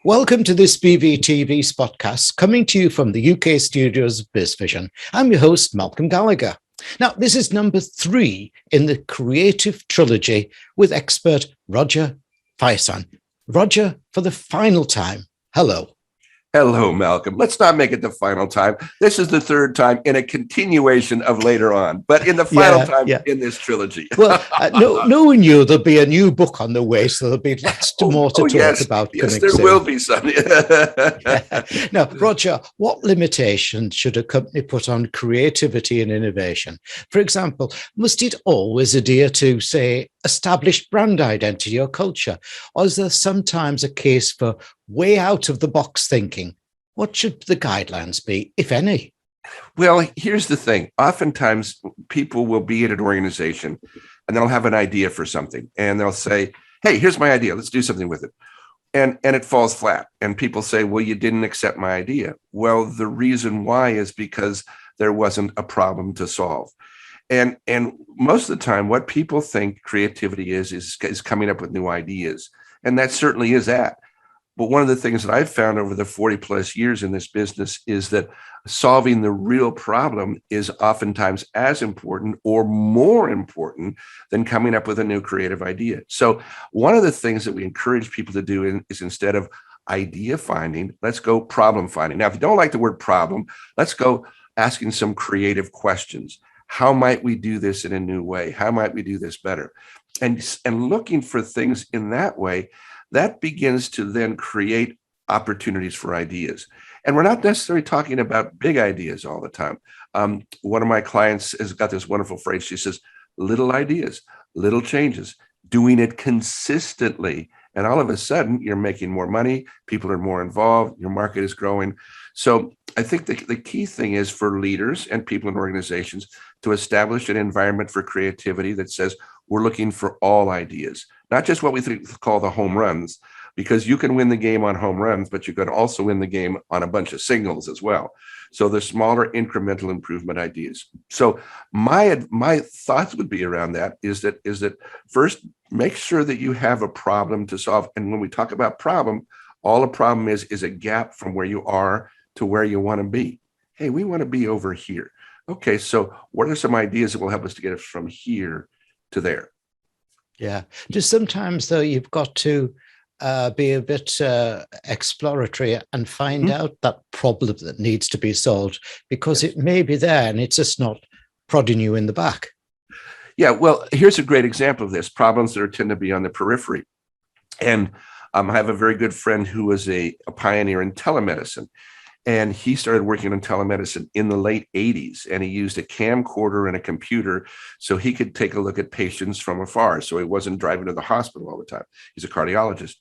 Welcome to this BVTV SpotCast, coming to you from the UK studios of BizVision. I'm your host, Malcolm Gallagher. Now, this is number 3 in the Creative Trilogy with expert Roger Firestien. Roger, for the final time, hello. Hello, Malcolm. Let's not make it the final time. This is the third time in a continuation of later on, but in the final time in this trilogy. Well, knowing you, there'll be a new book on the way, so there'll be lots more to talk about. Yes, there will be some. Now, Roger, what limitations should a company put on creativity and innovation? For example, must it always adhere to, say, established brand identity or culture? Or is there sometimes a case for way out of the box thinking? What should the guidelines be, if any? Well, here's the thing. Oftentimes people will be at an organization and they'll have an idea for something and they'll say, hey, here's my idea. Let's do something with it. And it falls flat. And people say, well, you didn't accept my idea. Well, the reason why is because there wasn't a problem to solve. And most of the time, what people think creativity is coming up with new ideas. And that certainly is that. But one of the things that I've found over the 40 plus years in this business is that solving the real problem is oftentimes as important or more important than coming up with a new creative idea. So one of the things that we encourage people to do is, instead of idea finding, let's go problem finding. Now, if you don't like the word problem, let's go asking some creative questions. How might we do this in a new way? How might we do this better? And looking for things in that way, that begins to then create opportunities for ideas. And we're not necessarily talking about big ideas all the time. One of my clients has got this wonderful phrase. She says, little ideas, little changes, doing it consistently. And all of a sudden, you're making more money. People are more involved. Your market is growing. So I think the key thing is for leaders and people in organizations to establish an environment for creativity that says we're looking for all ideas, not just what we call the home runs, because you can win the game on home runs, but you can also win the game on a bunch of singles as well. So the smaller incremental improvement ideas. So my thoughts would be around that is that first, make sure that you have a problem to solve. And when we talk about problem, all a problem is a gap from where you are to where you want to be. Hey, we want to be over here. Okay, so what are some ideas that will help us to get us from here to there? Yeah. Just sometimes, though, you've got to be a bit exploratory and find out that problem that needs to be solved, because it may be there and it's just not prodding you in the back. Yeah, well, here's a great example of this, problems that tend to be on the periphery. And I have a very good friend who was a pioneer in telemedicine. And he started working on telemedicine in the late 80s. And he used a camcorder and a computer so he could take a look at patients from afar. So he wasn't driving to the hospital all the time. He's a cardiologist.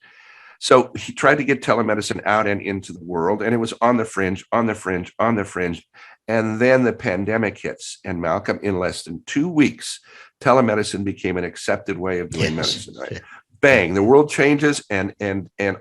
So he tried to get telemedicine out and into the world. And it was on the fringe, on the fringe, on the fringe. And then the pandemic hits. And Malcolm, in less than 2 weeks, telemedicine became an accepted way of doing medicine. Right? Bang, the world changes, and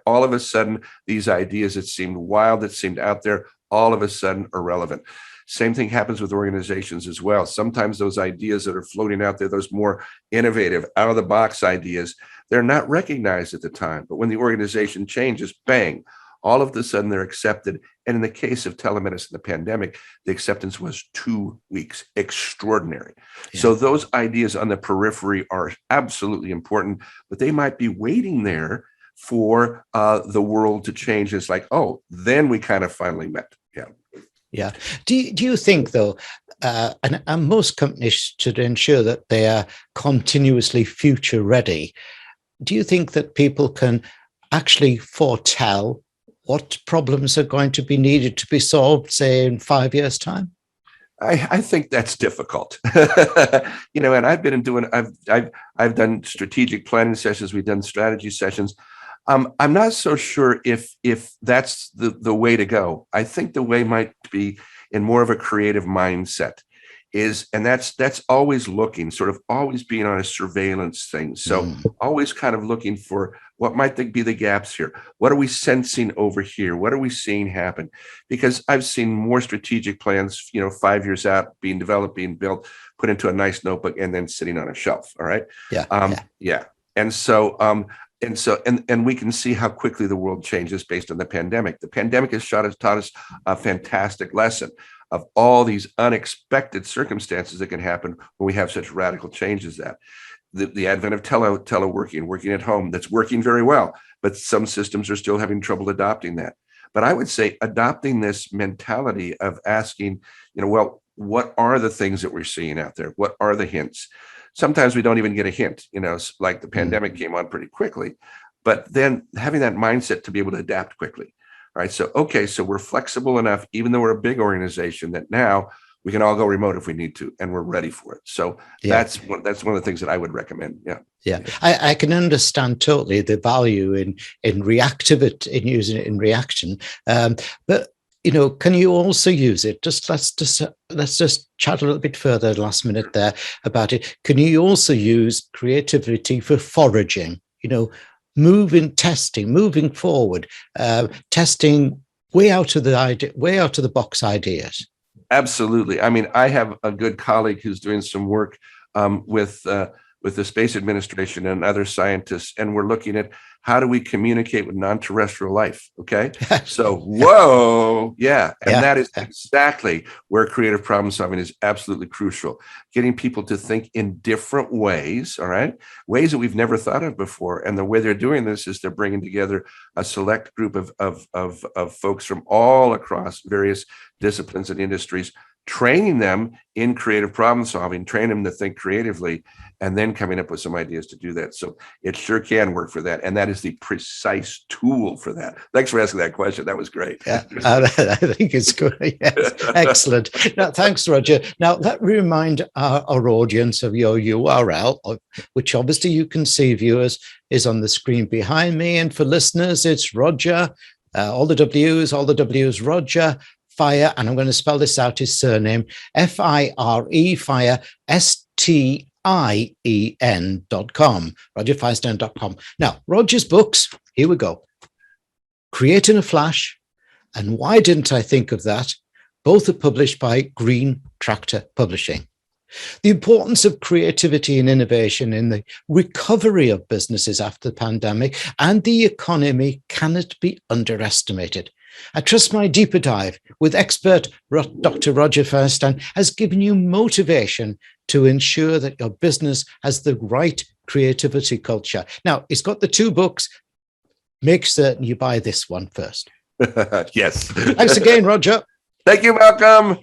all of a sudden, these ideas that seemed wild, that seemed out there, all of a sudden are relevant. Same thing happens with organizations as well. Sometimes those ideas that are floating out there, those more innovative, out-of-the-box ideas, they're not recognized at the time. But when the organization changes, bang, all of a sudden they're accepted. And in the case of telemedicine, the pandemic, the acceptance was 2 weeks. Extraordinary. Yeah. So those ideas on the periphery are absolutely important, but they might be waiting there for the world to change. It's like, oh, then we kind of finally met. Yeah. Yeah. Do you think, though, and most companies should ensure that they are continuously future ready, do you think that people can actually foretell what problems are going to be needed to be solved, say, in 5 years' time? I think that's difficult. And I've been doing, I've done strategic planning sessions. We've done strategy sessions. I'm not so sure if that's the way to go. I think the way might be in more of a creative mindset. And that's always looking, sort of always being on a surveillance thing. So always kind of looking for what might be the gaps here. What are we sensing over here? What are we seeing happen? Because I've seen more strategic plans, 5 years out, being developed, being built, put into a nice notebook, and then sitting on a shelf. All right. Yeah. Yeah. And so and we can see how quickly the world changes based on the pandemic. The pandemic has taught us a fantastic lesson of all these unexpected circumstances that can happen when we have such radical changes. That the advent of teleworking, working at home, that's working very well, but some systems are still having trouble adopting that. But I would say adopting this mentality of asking, well, what are the things that we're seeing out there? What are the hints? Sometimes we don't even get a hint, like the pandemic came on pretty quickly, but then having that mindset to be able to adapt quickly. All right. So, okay. So we're flexible enough, even though we're a big organization, that now we can all go remote if we need to, and we're ready for it. So that's one of the things that I would recommend. Yeah. Yeah. I can understand totally the value in reactivity, in using it in reaction. But can you also use it? Let's just chat a little bit further last minute there about it. Can you also use creativity for foraging? Moving forward, testing way out of the box ideas. Absolutely. I mean, I have a good colleague who's doing some work with the Space Administration and other scientists, and we're looking at how do we communicate with non-terrestrial life. Okay. So, whoa. Yeah. And that is exactly where creative problem solving is absolutely crucial. Getting people to think in different ways. All right. Ways that we've never thought of before. And the way they're doing this is they're bringing together a select group of folks from all across various disciplines and industries, training them in creative problem solving, train them to think creatively, and then coming up with some ideas to do that. So it sure can work for that. And that is the precise tool for that. Thanks for asking that question. That was great. Yeah, I think it's good. Yes, excellent. Now, thanks, Roger. Now, let me remind our audience of your URL, which obviously you can see, viewers, is on the screen behind me. And for listeners, it's Roger, all the W's, Roger, Fire, and I'm going to spell this out, his surname, F-I-R-E, Fire, STIEN.com, rogerfirestien.com. Now, Roger's books, here we go. Create in a Flash, and Why Didn't I Think of That? Both are published by Green Tractor Publishing. The importance of creativity and innovation in the recovery of businesses after the pandemic and the economy cannot be underestimated. I trust my deeper dive with expert Dr. Roger Firestien has given you motivation to ensure that your business has the right creativity culture. Now, he's got the two books. Make certain you buy this one first. Yes. Thanks again, Roger. Thank you, Malcolm.